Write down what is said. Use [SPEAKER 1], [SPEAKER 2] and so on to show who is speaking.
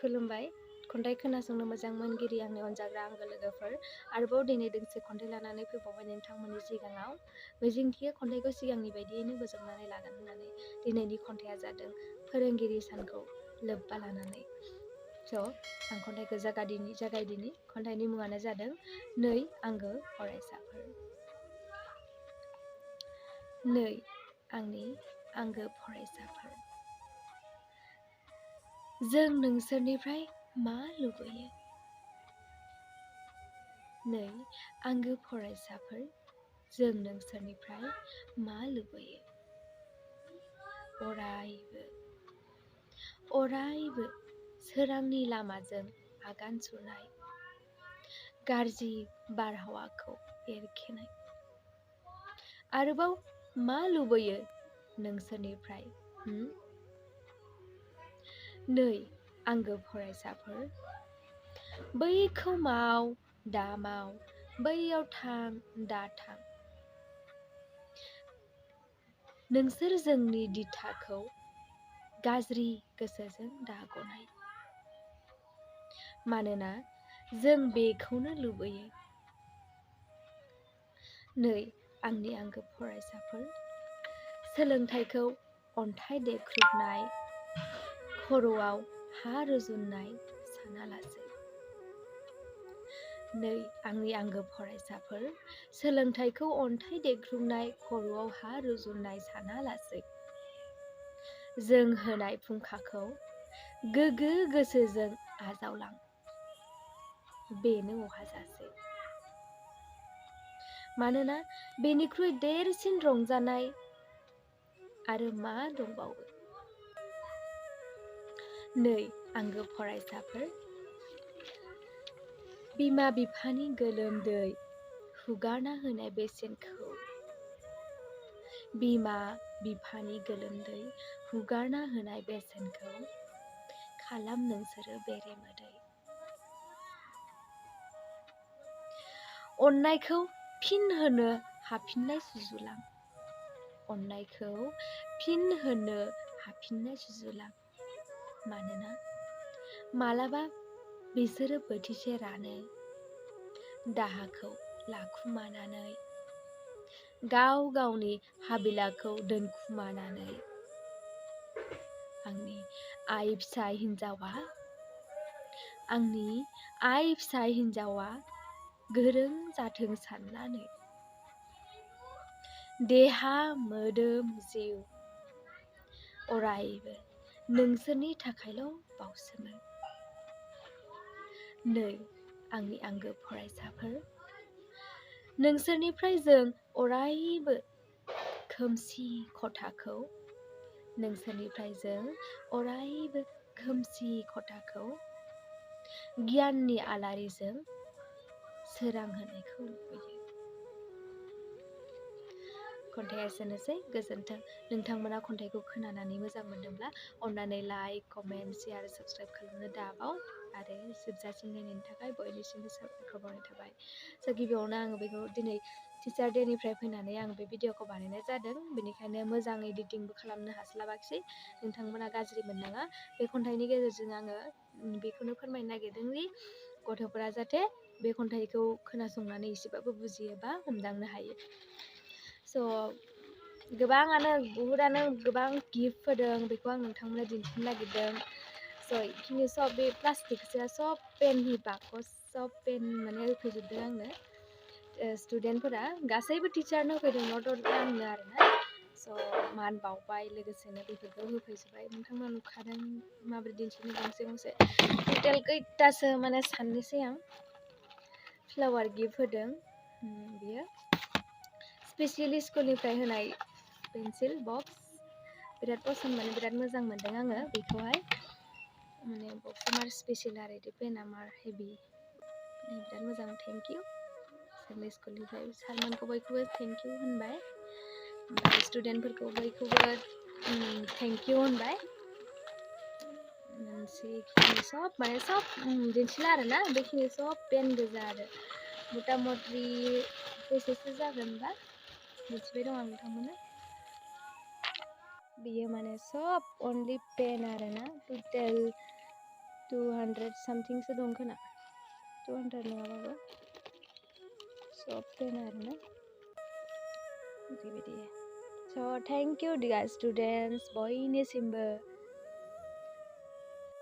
[SPEAKER 1] खुलुमबाय खन्थाइ खोनासंनो मोजां मोनगिरि आंनि अनजाग्रा आंगो लोगोफोर आरोबाव दिनै दोंसे खन्थाइ लानानै फैबावबाय नोंथांमोननि सिगाङाव मिजिंथियो खन्थाइखौ सिगांनि बायदियैनो बोजबनानै लागोन होननानै दिनैनि खन्थाइया जादों फोरोंगिरि सानखौ लोब्बा लानानै आं खन्थाइखौ जागायदिनि खन्थाइनि मुङानो जादों नै आंगो फरायसाफोर। नै आंनि आंगो फरायसाफोर, जों नोंसोरनिफ्राय मा लुबैयो? नै आंगो फरायसाफोर, जों नोंसोरनिफ्राय मा लुबैयो? अरायबो सोरांनि लामाजों आगान सुरनाय, गाज्रि बारहावाखौ एरखेनाय। आरोबाव मा लुबैयो नोंसोरनिफ्राय? नै आंगो फरायसाफोर, बैखौ माव दा माव, बैयाव थां दा थां। नोंसोर जोंनि दिथाखौ गाज्रि गोसोजों दा गनाय, मानोना जों बेखौनो लुबैयो। नै आंनि आंगो फरायसाफोर, सोलोंथाइखौ अन्थाइ देख्रुबनाय, खर'आव हा रुजुननाय सानालासै। नै आंनि आंगो फरायसाफोर, सोलोंथाइखौ अन्थाइ देख्रुबनाय, खर'आव हा रुजुननाय सानालासै। जों होनाय फुंखाखौ गोगो गोसोजों आजावलां, बेनो अहाजासे। मानोना बेनिख्रुइ देरसिन रंजानाय आरो मा दंबावो? नै आंगो फरायसाफोर, बिमा बिफानि गोलोमदै हुगारना होनाय बेसेनखौ, बिमा बिफानि गोलोमदै हुगारना होनाय बेसेनखौ खालाम नोंसोरो बेरे मोदै। अननायखौ फिन होनो हाफिननाय सुजुलां, अननायखौ फिन होनो हाफिननाय सुजुलां। मानोना मालाबा बिसोरो बोथिसे रानो, दाहाखौ लाखुमानानै, गाव गावनि हाबिलाखौ दोनखुमानानै। आंनि आइ फिसाय हिन्जावा गोरों जाथों साननानै, देहा मोदोम जिउ अरायबो नोंसोरनि थाखायल' बावसोमो। नै आंनि आंगो फरायसाफोर, नोंसोरनिफ्राय जों अरायबो खोमसि खथाखौ, गियाननि आलारिजों सोरां होनायखौ लुबैयो। खन्थाइया एसेनोसै, गोजोन्थों। नोंथांमोना खन्थाइखौ खोनानानै मोजां मोनदोंब्ला अन्नानै लाइक, कमेन्ट, शेयार, साबस्क्राइब खालामनो दाबाव आरो जोबजासिम नायनायनि थाखाय बयनिसिमबो साबायखर बावनाय थाबाय। गिबियावनो आङो बेखौ दिनै टिचार डेनिफ्राय फैनानै आं बे भिडिअखौ बानायनाय जादों, बेनिखायनो मोजां एडिटिंबो खालामनो हास्लाबाखिसै, नोंथांमोना गाज्रि मोननाङा। बे खन्थाइनि गेजेरजों आङो बेखौनो फोरमायनो नागिरदों दि गथ'फोरा जाहाथे बे खन्थाइखौ खोनासंनानै एसेबाबो बुजियो बा हमदांनो हायो। बुहुदानो गोबां गिफ्ट होदों, बेखौ आं नोंथांमोननो दिन्थिनो नागिरदों। बेखिनि सब बे प्लास्टिकसोआ सब पेननि बाकस, सब पेन माने होफैजोबदों आंनो स्टुडेन्टफोरा, गासैबो टिचारनो होफैदों, नट अनलि आंनो आरोना। मान बावबाय, लोगोसेनो बेफोरखौ होफैजोबबाय। नोंथांमोना नुखादों माबोरै दिन्थिनो गंसे टटेल खैथासो माने साननोसै आं। फ्लावार गिफ्ट होदों, बियो स्पेसियेलि स्कुलनिफ्राय होनाय पेन्सिल बक्स, बिराद पसन्द, माने बिराद मोजां मोनदों आङो बेखौहाय। माने बक्सआ मार स्पेसियेल आरो बिदि पेना मार हेभि, बिराद मोजां। थेंक इउ जोंनि स्कुलनिफ्राय सारमोनखौ बयखौबो थेंक इउ होनबाय, ओमफ्राय स्टुडेन्टफोरखौ बयखौबो थेंक इउ होनबाय। मोनसेखिनि सब दिन्थिला आरोना, बेखिनि सब पेन गोजा आरो मथा मथि बेसेसो जागोनबा मिथिबाय दं आं नोंथांमोननो। बियो माने सब अनलि पेन आरोना, टटेल 200 सामथिंसो दं खोना 200 नङाबाबो सब पेन आरोना बेबायदि स' थेंक इउ डियार स्टुडेन्टस बयनिसिमबो